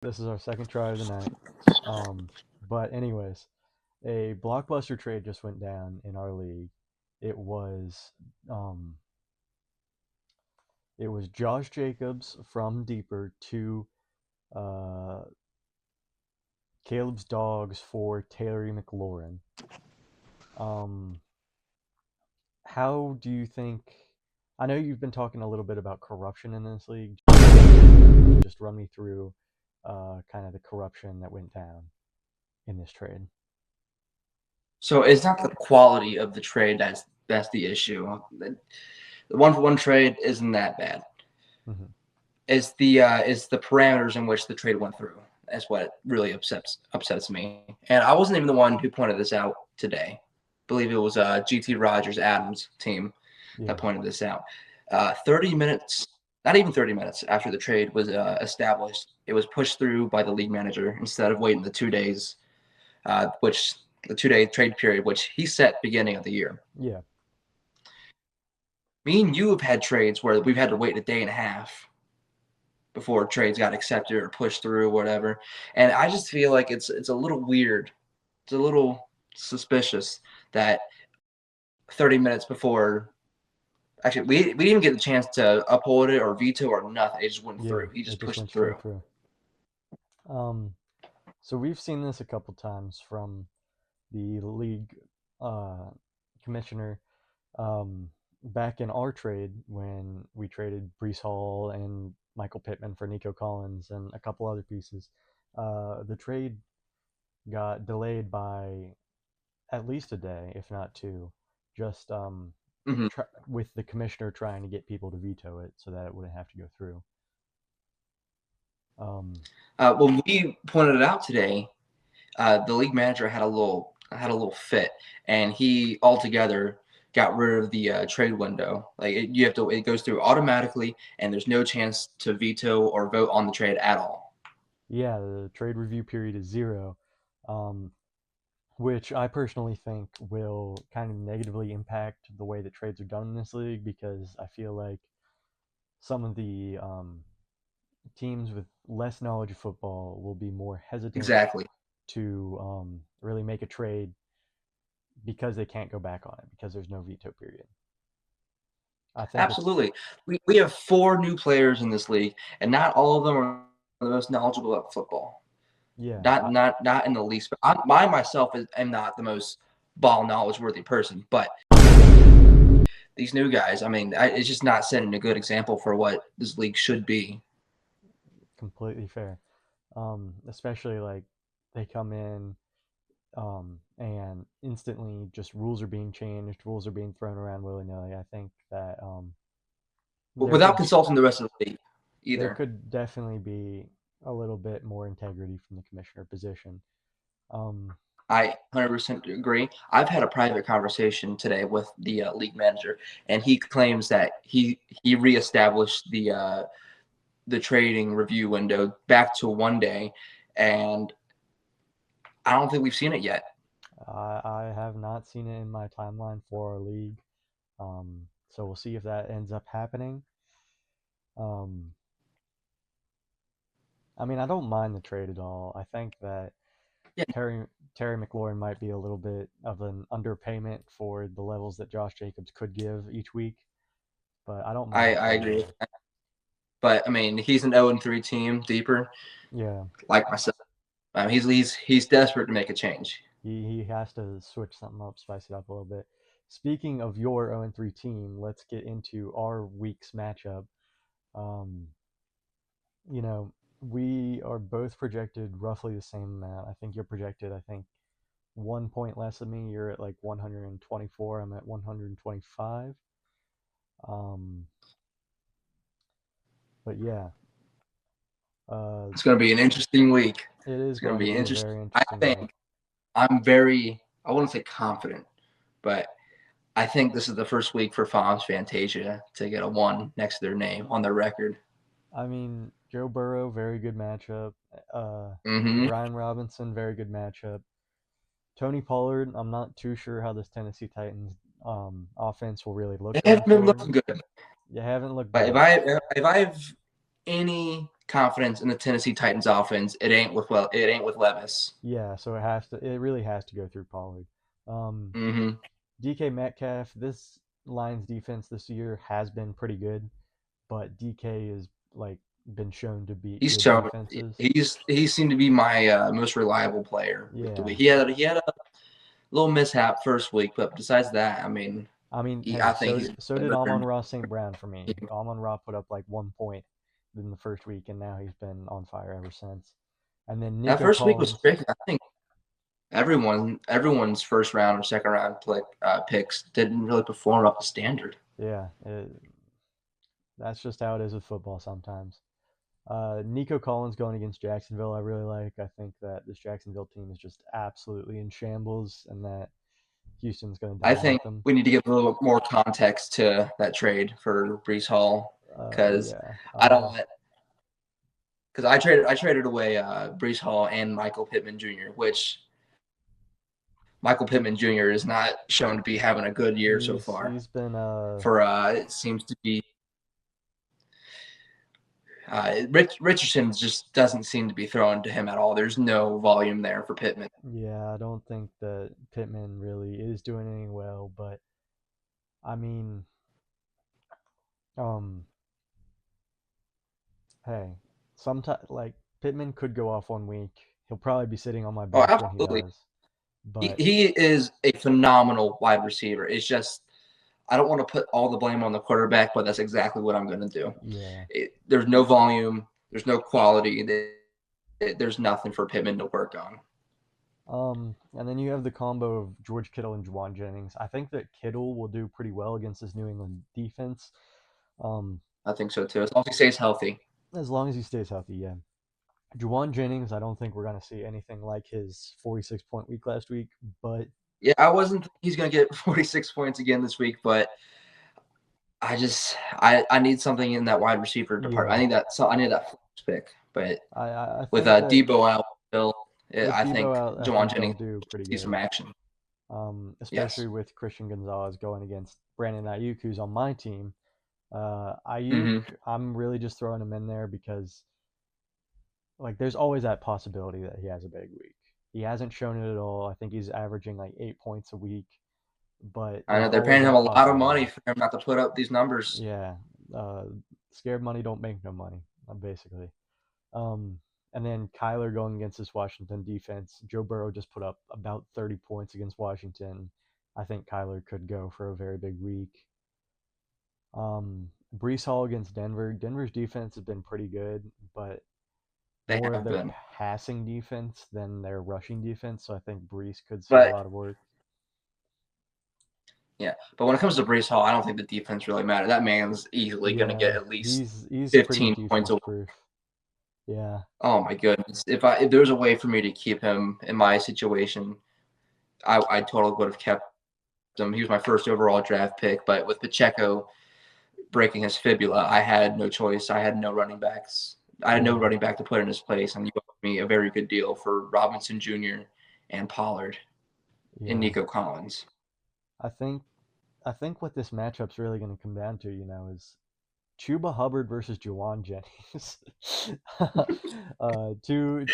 This is our second try of the night. But anyways, a blockbuster trade just went down in our league. It was um, it was Josh Jacobs from Deeper to uh, Caleb's Dogs for Taylor McLaurin. Um, how do you think? I know you've been talking a little bit about corruption in this league. Just run me through kind of the corruption that went down in this trade. So it's not the quality of the trade that's the issue. The one-for-one trade isn't that bad. Mm-hmm. It's the parameters in which the trade went through. That's what really upsets me. And I wasn't even the one who pointed this out today. I believe it was GT Rogers Adams team that Yeah. pointed this out. 30 minutes, not even 30 minutes after the trade was established, it was pushed through by the league manager instead of waiting the 2 days, which the 2 day trade period, which he set beginning of the year. Yeah. Me and you have had trades where we've had to wait a day and a half before trades got accepted or pushed through or whatever. And I just feel like it's a little weird. It's a little suspicious that 30 minutes before actually we didn't even get the chance to uphold it or veto or nothing. It just went Yeah, through. He it just just pushed went it through. straight through. Um, so we've seen this a couple times from the league uh, commissioner back in our trade when we traded Brees Hall and Michael Pittman for Nico Collins and a couple other pieces. The trade got delayed by at least a day, if not two, just Mm-hmm. with the commissioner trying to get people to veto it so that it wouldn't have to go through. Um, When we pointed it out today, the league manager had a little fit, and he altogether got rid of the trade window. Like it goes through automatically, and there's no chance to veto or vote on the trade at all. yeah, the trade review period is zero, um, which I personally think will kind of negatively impact the way that trades are done in this league because I feel like some of the teams with less knowledge of football will be more hesitant Exactly. to really make a trade because they can't go back on it because there's no veto period. I think it's Absolutely. We have four new players in this league, and not all of them are the most knowledgeable about football. yeah, Not in the least. But I myself am not the most ball knowledge worthy person, but these new guys, I mean, it's just not setting a good example for what this league should be. completely fair. Especially like they come in and instantly just rules are being changed, rules are being thrown around willy nilly. I think that But there without could consulting the rest of the league there either. could definitely be a little bit more integrity from the commissioner position. Um, I 100% agree. I've had a private conversation today with the league manager, and he claims that he reestablished the trading review window back to 1 day, and I don't think we've seen it yet. I have not seen it in my timeline for our league, so we'll see if that ends up happening. Um, I mean, I don't mind the trade at all. I think that Yeah, Terry Terry McLaurin might be a little bit of an underpayment for the levels that Josh Jacobs could give each week, but I don't mind the I trade at agree. all. But I mean, he's an 0-3 team deeper, Yeah, like myself. He's desperate to make a change. he has to switch something up, spice it up a little bit. Speaking of your 0-3 team, let's get into our week's matchup. Um, you know, we are both projected roughly the same amount. I think you're projected, I think, 1 point less than me. You're at like 124. I'm at 125. Um, but yeah, uh, It's going to be an interesting week. it is It's going to going to be be a interesting. very I interesting think week. I wouldn't say confident, but I think this is the first week for Phams Phantasia to get a one next to their name on their record. I mean, Joe Burrow, very good matchup. Uh, Mm-hmm. Brian Robinson, very good matchup. Tony Pollard, I'm not too sure how this Tennessee Titans offense will really look They going haven't been forward. looking good. You haven't looked But good. if I've any confidence in the Tennessee Titans offense, it ain't with Levis. Yeah, so it has to. It really has to go through Pollard. Um, Mm-hmm. DK Metcalf. This Lions defense this year has been pretty good, but DK has like been shown to beat He's good shown defenses. he seemed to be my most reliable player with the week. Yeah, He had a little mishap first week, but besides that, I mean, I mean, I hey, think so he's did, so a did better. Amon-Ra St. Brown for me. Amon-Ra put up like 1 point in the first week, and now he's been on fire ever since. And then That Nico first week was Collins. crazy. I think everyone's first round or second round picks didn't really perform up to standard. Yeah, that's just how it is with football sometimes. Nico Collins going against Jacksonville, I really like. I think that this Jacksonville team is just absolutely in shambles, and that Houston's going to I dominate think them. we need to give a little more context to that trade for Brees Hall because Yeah. I don't because I traded away Brees Hall and Michael Pittman Jr., which Michael Pittman Jr. is not shown to be having a good year so far. He's been For it seems to be Richardson just doesn't seem to be throwing to him at all. There's no volume there for Pittman. yeah. I don't think that Pittman really is doing anything well, but I mean, um, hey, sometimes like Pittman could go off 1 week. He'll probably be sitting on my Oh, bench when he absolutely. does, He, but he is a phenomenal wide receiver. It's just I don't want to put all the blame on the quarterback, but that's exactly what I'm going to do. yeah. There's no volume. There's no quality. There's nothing for Pittman to work on. And then you have the combo of George Kittle and Juwan Jennings. I think that Kittle will do pretty well against this New England defense. Um, I think so too. As long as he stays healthy. as long as he stays healthy, yeah. Juwan Jennings, I don't think we're gonna see anything like his 46-point week last week, but Yeah, I wasn't thinking he's going to get 46 points again this week, but I need something in that wide receiver department. yeah, I need that flex pick. But I with think that Debo out, Bill, with I Debo think out, I Jawan think they'll Jennings do pretty see some good. action. Yes. Especially with Christian Gonzalez going against Brandon Ayuk, who's on my team. Ayuk, Mm-hmm. I'm really just throwing him in there because like there's always that possibility that he has a big week. He hasn't shown it at all. I think he's averaging like 8 points a week, but I there's know they're always paying him that a lot of money possibility. for him not to put up these numbers. Yeah, uh, scared money don't make no money, basically. Um, and then Kyler going against this Washington defense. Joe Burrow just put up about 30 points against Washington. I think Kyler could go for a very big week. Brees Hall against Denver. Denver's defense has been pretty good, but They more of have their been. passing defense than their rushing defense. So I think Brees could see a But lot of work. yeah, but when it comes to Brees Hall, I don't think the defense really matters. That man's easily going to get Yeah, at least he's pretty 15 points a defense week. proof. Yeah, Oh my goodness! If there was a way for me to keep him in my situation, I totally would have kept him. He was my first overall draft pick, but with Pacheco breaking his fibula, I had no choice. I had no running backs. I had no yeah, running back to put in his place, and you offered me a very good deal for Robinson Jr. and Pollard and yeah. Nico Collins. I think I think what this matchup's really going to come down to, is Chuba Hubbard versus Jawan Jennings. Two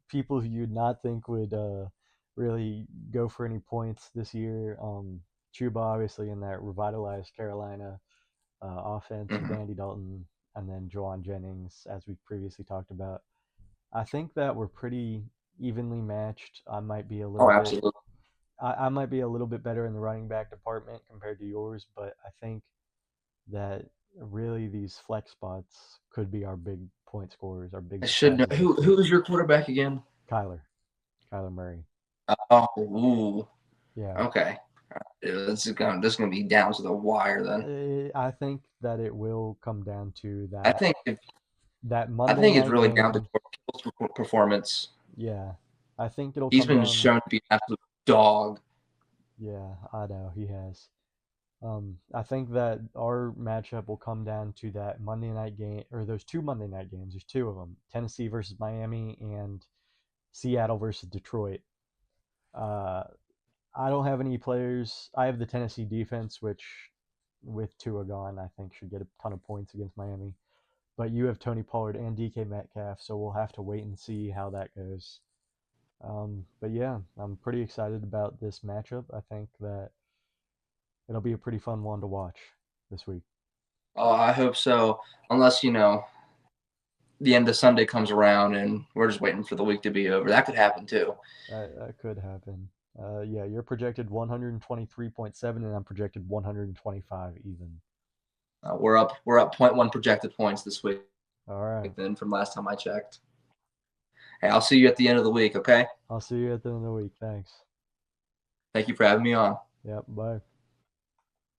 people who you'd not think would really go for any points this year. Chuba obviously in that revitalized Carolina offense with Mm-hmm. Andy Dalton, and then Jawan Jennings, as we previously talked about. I think that we're pretty evenly matched. Oh, absolutely. I might be a little bit better in the running back department compared to yours, but I think that really these flex spots could be our big point scorers, our big I should know fantasy boosters. who's your quarterback again. Kyler, Kyler Murray. Oh, ooh, Yeah, okay. This is gonna be down to the wire then. I think that it will come down to I that think that I Monday think it's night really down to game. Kittle's performance. Yeah, I think it'll He's come been down. shown to be an absolute dog. Yeah, I know he has. I think that our matchup will come down to that Monday night game, or those two Monday night games. There's two of them: Tennessee versus Miami and Seattle versus Detroit. Uh, I don't have any players. I have the Tennessee defense, which with Tua gone, I think should get a ton of points against Miami. but you have Tony Pollard and DK Metcalf, so we'll have to wait and see how that goes. But yeah, I'm pretty excited about this matchup. I think that it'll be a pretty fun one to watch this week. Oh, I hope so. Unless the end of Sunday comes around and we're just waiting for the week to be over. That could happen too. That could happen. Yeah, you're projected 123.7, and I'm projected 125 even. We're up 0.1 projected points this week. All right. Then from last time I checked. Hey, I'll see you at the end of the week. Okay. I'll see you at the end of the week. Thanks. Thank you for having me on. Yep. Bye.